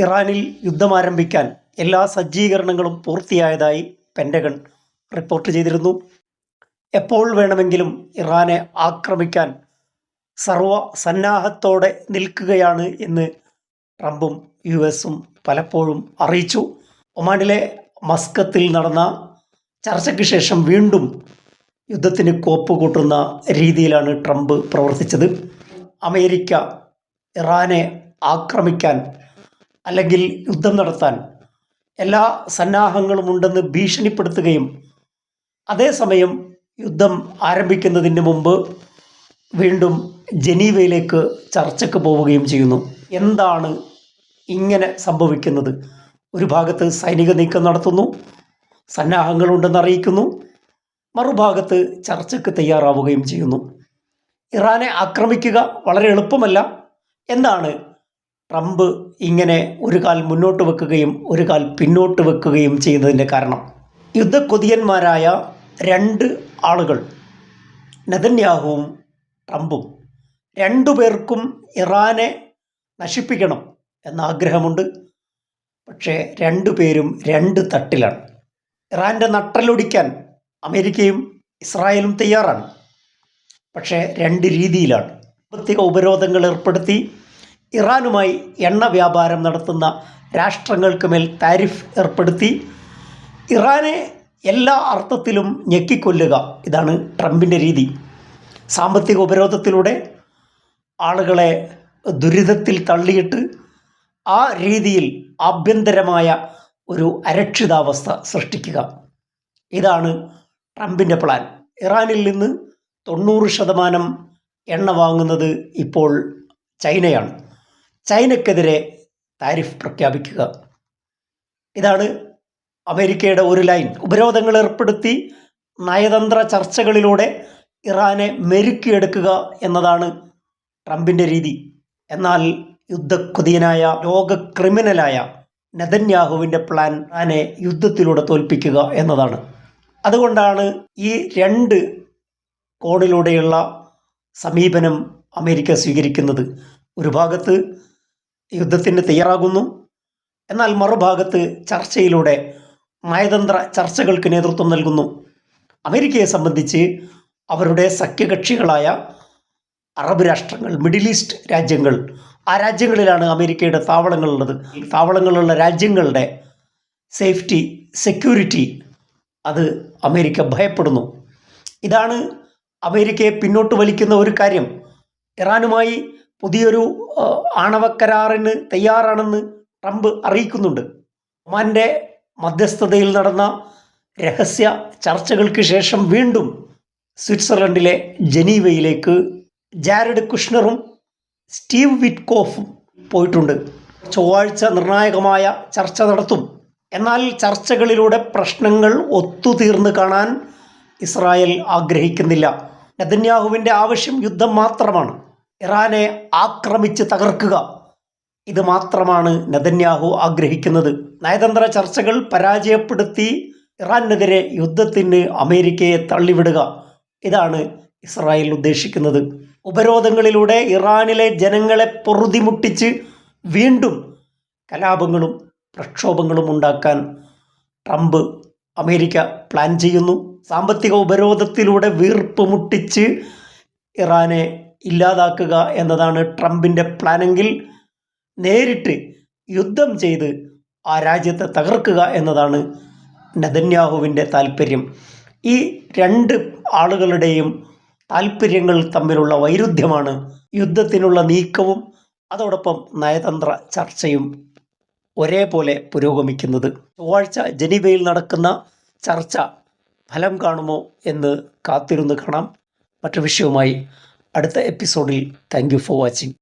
ഇറാനിൽ യുദ്ധം ആരംഭിക്കാൻ എല്ലാ സജ്ജീകരണങ്ങളും പൂർത്തിയായതായി പെൻറ്റഗൺ റിപ്പോർട്ട് ചെയ്തിരുന്നു. എപ്പോൾ വേണമെങ്കിലും ഇറാനെ ആക്രമിക്കാൻ സർവ്വസന്നാഹത്തോടെ നിൽക്കുകയാണ് എന്ന് ട്രംപും US-ഉം പലപ്പോഴും അറിയിച്ചു. ഒമാനിലെ മസ്കത്തിൽ നടന്ന ചർച്ചയ്ക്ക് ശേഷം വീണ്ടും യുദ്ധത്തിന് കോപ്പ് കൂട്ടുന്ന രീതിയിലാണ് ട്രംപ് പ്രവർത്തിച്ചത്. അമേരിക്ക ഇറാനെ ആക്രമിക്കാൻ അല്ലെങ്കിൽ യുദ്ധം നടത്താൻ എല്ലാ സന്നാഹങ്ങളുമുണ്ടെന്ന് ഭീഷണിപ്പെടുത്തുകയും അതേസമയം യുദ്ധം ആരംഭിക്കുന്നതിന് മുമ്പ് വീണ്ടും ജനീവയിലേക്ക് ചർച്ചയ്ക്ക് പോവുകയും ചെയ്യുന്നു. എന്താണ് ഇങ്ങനെ സംഭവിക്കുന്നത്? ഒരു ഭാഗത്ത് സൈനിക നീക്കം നടത്തുന്നു, സന്നാഹങ്ങളുണ്ടെന്ന് അറിയിക്കുന്നു, മറുഭാഗത്ത് ചർച്ചയ്ക്ക് തയ്യാറാവുകയും ചെയ്യുന്നു. ഇറാനെ ആക്രമിക്കുക വളരെ എളുപ്പമല്ല. എന്താണ് ട്രംപ് ഇങ്ങനെ ഒരു കാൽ മുന്നോട്ട് വെക്കുകയും ഒരു കാൽ പിന്നോട്ട് വെക്കുകയും ചെയ്യുന്നതിൻ്റെ കാരണം? യുദ്ധക്കൊതിയന്മാരായ രണ്ട് ആളുകൾ, നെതന്യാഹുവും ട്രംപും, രണ്ടുപേർക്കും ഇറാനെ നശിപ്പിക്കണം എന്ന ആഗ്രഹമുണ്ട്. പക്ഷേ രണ്ടുപേരും രണ്ട് തട്ടിലാണ്. ഇറാൻ്റെ നട്ടലൊടിക്കാൻ അമേരിക്കയും ഇസ്രായേലും തയ്യാറാണ്. പക്ഷേ രണ്ട് രീതിയിലാണ്. സാമ്പത്തിക ഉപരോധങ്ങൾ ഏർപ്പെടുത്തി ഇറാനുമായി എണ്ണ വ്യാപാരം നടത്തുന്ന രാഷ്ട്രങ്ങൾക്ക് മേൽ താരിഫ് ഏർപ്പെടുത്തി ഇറാനെ എല്ലാ അർത്ഥത്തിലും ഞെക്കിക്കൊല്ലുക. ഇതാണ് ട്രംപിൻ്റെ രീതി. സാമ്പത്തിക ഉപരോധത്തിലൂടെ ആളുകളെ ദുരിതത്തിൽ തള്ളിയിട്ട് ആ രീതിയിൽ ആഭ്യന്തരമായ ഒരു അരക്ഷിതാവസ്ഥ സൃഷ്ടിക്കുക. ഇതാണ് ട്രംപിൻ്റെ പ്ലാൻ. ഇറാനിൽ നിന്ന് 90% എണ്ണ വാങ്ങുന്നത് ഇപ്പോൾ ചൈനയാണ്. ചൈനയ്ക്കെതിരെ താരിഫ് പ്രഖ്യാപിക്കുക. ഇതാണ് അമേരിക്കയുടെ ഒരു ലൈൻ. ഉപരോധങ്ങൾ ഏർപ്പെടുത്തി നയതന്ത്ര ചർച്ചകളിലൂടെ ഇറാനെ മെരുക്കിയെടുക്കുക എന്നതാണ് ട്രംപിൻ്റെ രീതി. എന്നാൽ യുദ്ധക്കൊതിയനായ ലോക ക്രിമിനലായ നെതന്യാഹുവിൻ്റെ പ്ലാൻ ഇറാനെ യുദ്ധത്തിലൂടെ തോൽപ്പിക്കുക എന്നതാണ്. അതുകൊണ്ടാണ് ഈ രണ്ട് കോണിലൂടെയുള്ള സമീപനം അമേരിക്ക സ്വീകരിക്കുന്നത്. ഒരു ഭാഗത്ത് യുദ്ധത്തിന് തയ്യാറാകുന്നു, എന്നാൽ മറുഭാഗത്ത് ചർച്ചയിലൂടെ നയതന്ത്ര ചർച്ചകൾക്ക് നേതൃത്വം നൽകുന്നു. അമേരിക്കയെ സംബന്ധിച്ച് അവരുടെ സഖ്യകക്ഷികളായ അറബ് രാഷ്ട്രങ്ങൾ, മിഡിൽ ഈസ്റ്റ് രാജ്യങ്ങൾ, ആ രാജ്യങ്ങളിലാണ് അമേരിക്കയുടെ താവളങ്ങളുള്ളത്. ഈ താവളങ്ങളുള്ള രാജ്യങ്ങളുടെ സേഫ്റ്റി, സെക്യൂരിറ്റി അത് അമേരിക്ക ഭയപ്പെടുന്നു. ഇതാണ് അമേരിക്കയെ പിന്നോട്ട് വലിക്കുന്ന ഒരു കാര്യം. ഇറാനുമായി പുതിയൊരു ആണവ കരാറിന് തയ്യാറാണെന്ന് ട്രംപ് അറിയിക്കുന്നുണ്ട്. ഒമാൻ്റെ മധ്യസ്ഥതയിൽ നടന്ന രഹസ്യ ചർച്ചകൾക്ക് ശേഷം വീണ്ടും സ്വിറ്റ്സർലൻഡിലെ ജനീവയിലേക്ക് ജാരഡ് കുഷ്ണറും സ്റ്റീവ് വിറ്റ്കോഫും പോയിട്ടുണ്ട്. ചൊവ്വാഴ്ച നിർണായകമായ ചർച്ച നടത്തും. എന്നാൽ ചർച്ചകളിലൂടെ പ്രശ്നങ്ങൾ ഒത്തുതീർന്ന് കാണാൻ ഇസ്രായേൽ ആഗ്രഹിക്കുന്നില്ല. നെതന്യാഹുവിൻ്റെ ആവശ്യം യുദ്ധം മാത്രമാണ്. ഇറാനെ ആക്രമിച്ച് തകർക്കുക, ഇത് മാത്രമാണ് നെതന്യാഹു ആഗ്രഹിക്കുന്നത്. നയതന്ത്ര ചർച്ചകൾ പരാജയപ്പെടുത്തി ഇറാനെതിരെ യുദ്ധത്തിന് അമേരിക്കയെ തള്ളിവിടുക, ഇതാണ് ഇസ്രായേൽ ഉദ്ദേശിക്കുന്നത്. ഉപരോധങ്ങളിലൂടെ ഇറാനിലെ ജനങ്ങളെ പൊറുതിമുട്ടിച്ച് വീണ്ടും കലാപങ്ങളും പ്രക്ഷോഭങ്ങളും ഉണ്ടാക്കാൻ ട്രംപ്, അമേരിക്ക പ്ലാൻ ചെയ്യുന്നു. സാമ്പത്തിക ഉപരോധത്തിലൂടെ വീർപ്പ് മുട്ടിച്ച് ഇറാനെ ഇല്ലാതാക്കുക എന്നതാണ് ട്രംപിൻ്റെ പ്ലാനെങ്കിൽ നേരിട്ട് യുദ്ധം ചെയ്ത് ആ രാജ്യത്തെ തകർക്കുക എന്നതാണ് നെതന്യാഹുവിൻ്റെ താല്പര്യം. ഈ രണ്ട് ആളുകളുടെയും താല്പര്യങ്ങൾ തമ്മിലുള്ള വൈരുദ്ധ്യമാണ് യുദ്ധത്തിനുള്ള നീക്കവും അതോടൊപ്പം നയതന്ത്ര ചർച്ചയും ഒരേപോലെ പുരോഗമിക്കുന്നത്. ചൊവ്വാഴ്ച ജനീവയിൽ നടക്കുന്ന ചർച്ച ഫലം കാണുമോ എന്ന് കാത്തിരുന്ന് കാണാം. മറ്റു വിഷയവുമായി അടുത്ത എപ്പിസോഡിൽ. Thank you for watching.